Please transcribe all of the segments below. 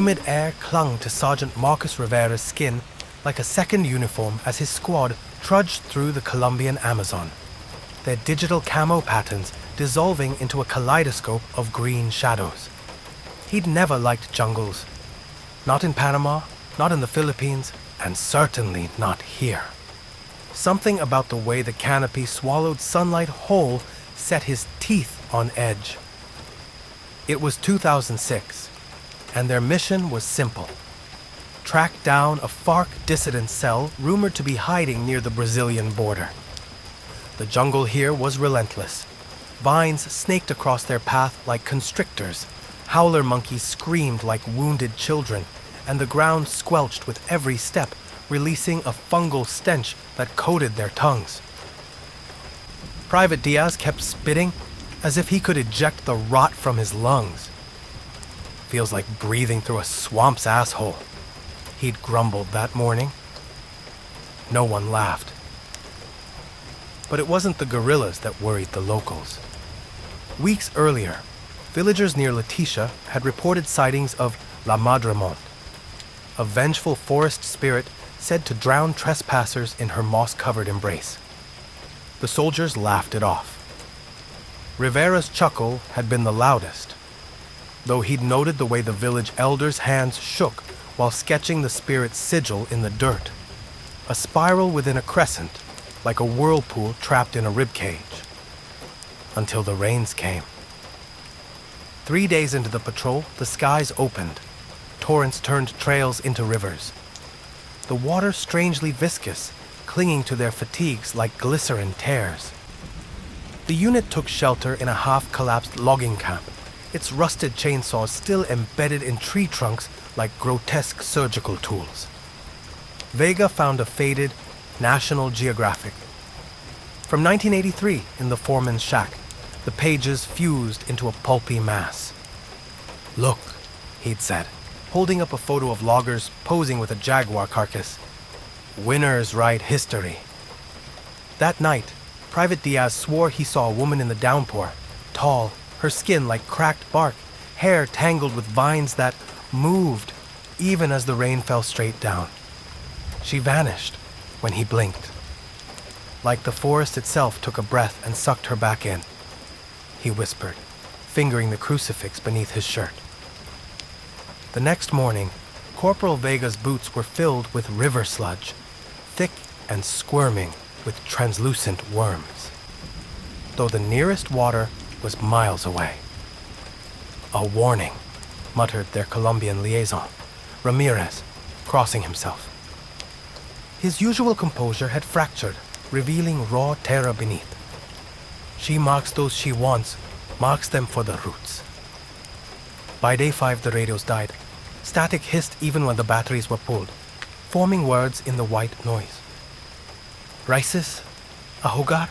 humid air clung to Sergeant Marcus Rivera's skin like a second uniform as his squad trudged through the Colombian Amazon, their digital camo patterns dissolving into a kaleidoscope of green shadows. He'd never liked jungles. Not in Panama, not in the Philippines, and certainly not here. Something about the way the canopy swallowed sunlight whole set his teeth on edge. It was 2006, and their mission was simple. Track down a FARC dissident cell rumored to be hiding near the Brazilian border. The jungle here was relentless. Vines snaked across their path like constrictors, howler monkeys screamed like wounded children, and the ground squelched with every step, releasing a fungal stench that coated their tongues. Private Diaz kept spitting as if he could eject the rot from his lungs. Feels like breathing through a swamp's asshole, he'd grumbled that morning. No one laughed. But it wasn't the guerrillas that worried the locals. Weeks earlier, villagers near Leticia had reported sightings of La Madremonte, a vengeful forest spirit said to drown trespassers in her moss-covered embrace. The soldiers laughed it off. Rivera's chuckle had been the loudest, though he'd noted the way the village elders' hands shook while sketching the spirit's sigil in the dirt, a spiral within a crescent, like a whirlpool trapped in a ribcage. Until the rains came. 3 days into the patrol, the skies opened. Torrents turned trails into rivers. The water strangely viscous, clinging to their fatigues like glycerin tears. The unit took shelter in a half-collapsed logging camp, its rusted chainsaws still embedded in tree trunks like grotesque surgical tools. Vega found a faded National Geographic. From 1983 in the foreman's shack, the pages fused into a pulpy mass. "Look," he'd said, holding up a photo of loggers posing with a jaguar carcass. "Winners write history." That night, Private Diaz swore he saw a woman in the downpour, tall, her skin like cracked bark, hair tangled with vines that moved even as the rain fell straight down. She vanished when he blinked. Like the forest itself took a breath and sucked her back in, he whispered, fingering the crucifix beneath his shirt. The next morning, Corporal Vega's boots were filled with river sludge, thick and squirming with translucent worms, though the nearest water was miles away. "A warning," muttered their Colombian liaison, Ramirez, crossing himself. His usual composure had fractured, revealing raw terror beneath. "She marks those she wants, marks them for the roots." By day 5, the radios died. Static hissed even when the batteries were pulled, forming words in the white noise. "Raíces, a jugar,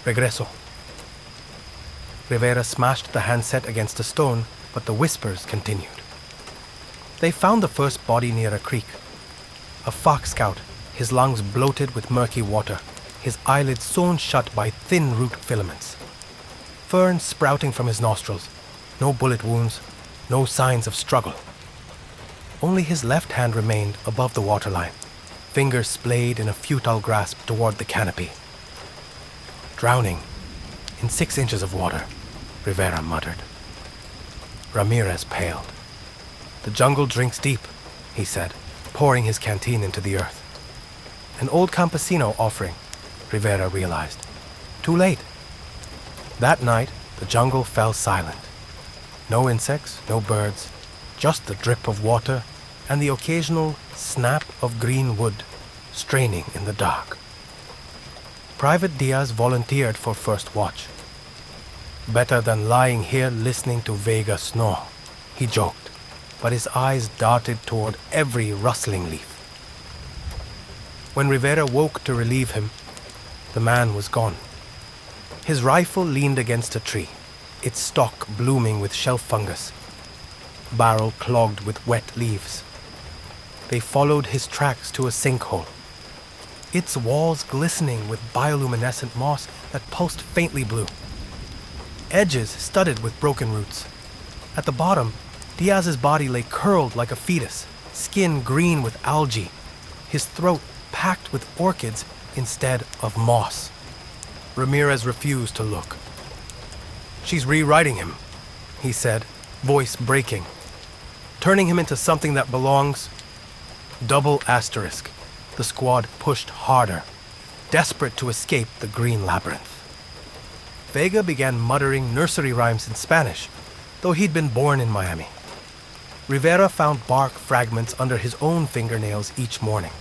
regreso." Rivera smashed the handset against a stone, but the whispers continued. They found the first body near a creek. A FARC scout, his lungs bloated with murky water, his eyelids sewn shut by thin root filaments. Fern sprouting from his nostrils, no bullet wounds, no signs of struggle. Only his left hand remained above the waterline, fingers splayed in a futile grasp toward the canopy. "Drowning in 6 inches of water," Rivera muttered. Ramirez paled. "The jungle drinks deep," he said, pouring his canteen into the earth. An old campesino offering, Rivera realized. Too late. That night, the jungle fell silent. No insects, no birds, just the drip of water and the occasional snap of green wood straining in the dark. Private Diaz volunteered for first watch. "Better than lying here listening to Vega snore," he joked, but his eyes darted toward every rustling leaf. When Rivera woke to relieve him, the man was gone. His rifle leaned against a tree, its stalk blooming with shelf fungus, barrel clogged with wet leaves. They followed his tracks to a sinkhole, its walls glistening with bioluminescent moss that pulsed faintly blue, edges studded with broken roots. At the bottom, Diaz's body lay curled like a fetus, skin green with algae, his throat packed with orchids instead of moss. Ramirez refused to look. "She's rewriting him," he said, voice breaking. "Turning him into something that belongs." Double asterisk. The squad pushed harder, desperate to escape the green labyrinth. Vega began muttering nursery rhymes in Spanish, though he'd been born in Miami. Rivera found bark fragments under his own fingernails each morning.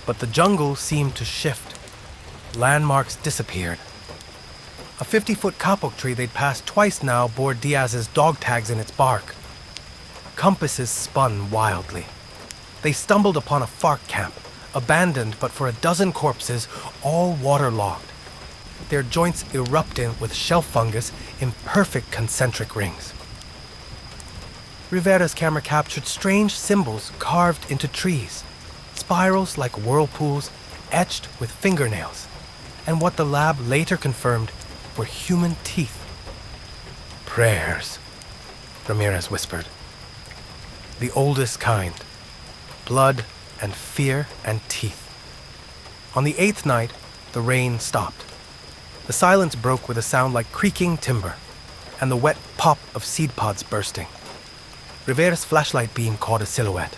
But the jungle seemed to shift. Landmarks disappeared. A 50-foot kapok tree they'd passed twice now bore Diaz's dog tags in its bark. Compasses spun wildly. They stumbled upon a FARC camp, abandoned but for a dozen corpses, all waterlogged, their joints erupting with shelf fungus in perfect concentric rings. Rivera's camera captured strange symbols carved into trees, spirals like whirlpools etched with fingernails, and what the lab later confirmed were human teeth. "Prayers," Ramirez whispered. "The oldest kind. Blood and fear and teeth." On the 8th night, the rain stopped. The silence broke with a sound like creaking timber and the wet pop of seed pods bursting. Rivera's flashlight beam caught a silhouette,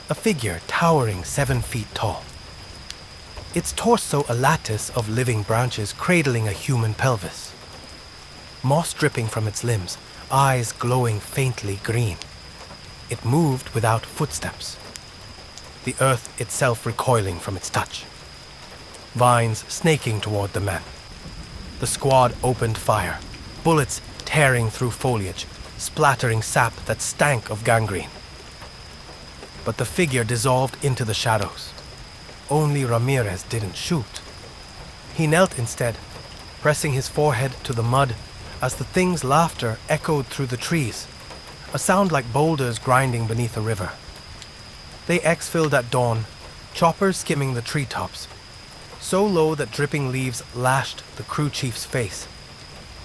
a figure towering 7 feet tall. Its torso a lattice of living branches cradling a human pelvis. Moss dripping from its limbs, eyes glowing faintly green. It moved without footsteps, the earth itself recoiling from its touch. Vines snaking toward the men. The squad opened fire, bullets tearing through foliage, splattering sap that stank of gangrene. But the figure dissolved into the shadows. Only Ramirez didn't shoot. He knelt instead, pressing his forehead to the mud as the thing's laughter echoed through the trees, a sound like boulders grinding beneath a river. They exfilled at dawn, choppers skimming the treetops, so low that dripping leaves lashed the crew chief's face.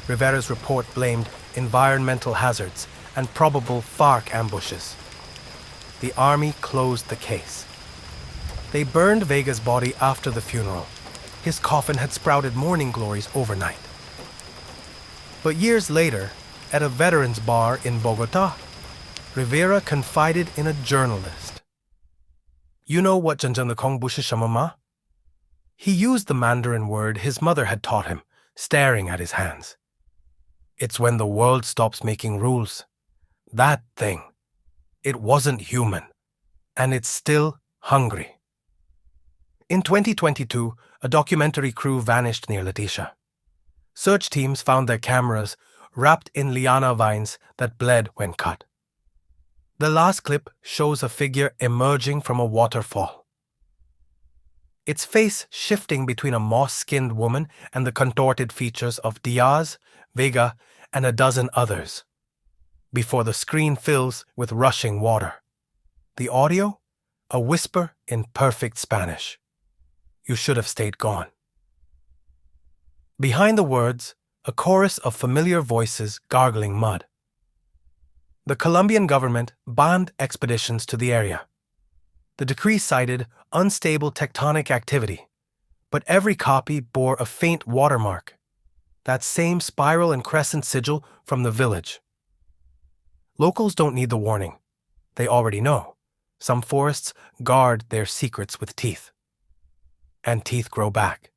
Rivera's report blamed environmental hazards and probable FARC ambushes. The army closed the case. They burned Vega's body after the funeral. His coffin had sprouted morning glories overnight. But years later, at a veterans bar in Bogota, Rivera confided in a journalist. "You know what janjanakong bushishamama?" He used the Mandarin word his mother had taught him, staring at his hands. "It's when the world stops making rules. That thing. It wasn't human. And it's still hungry." In 2022, a documentary crew vanished near Leticia. Search teams found their cameras wrapped in liana vines that bled when cut. The last clip shows a figure emerging from a waterfall, its face shifting between a moss-skinned woman and the contorted features of Diaz, Vega, and a dozen others, before the screen fills with rushing water. The audio? A whisper in perfect Spanish. "You should have stayed gone." Behind the words, a chorus of familiar voices gargling mud. The Colombian government banned expeditions to the area. The decree cited unstable tectonic activity, but every copy bore a faint watermark, that same spiral and crescent sigil from the village. Locals don't need the warning. They already know. Some forests guard their secrets with teeth. And teeth grow back.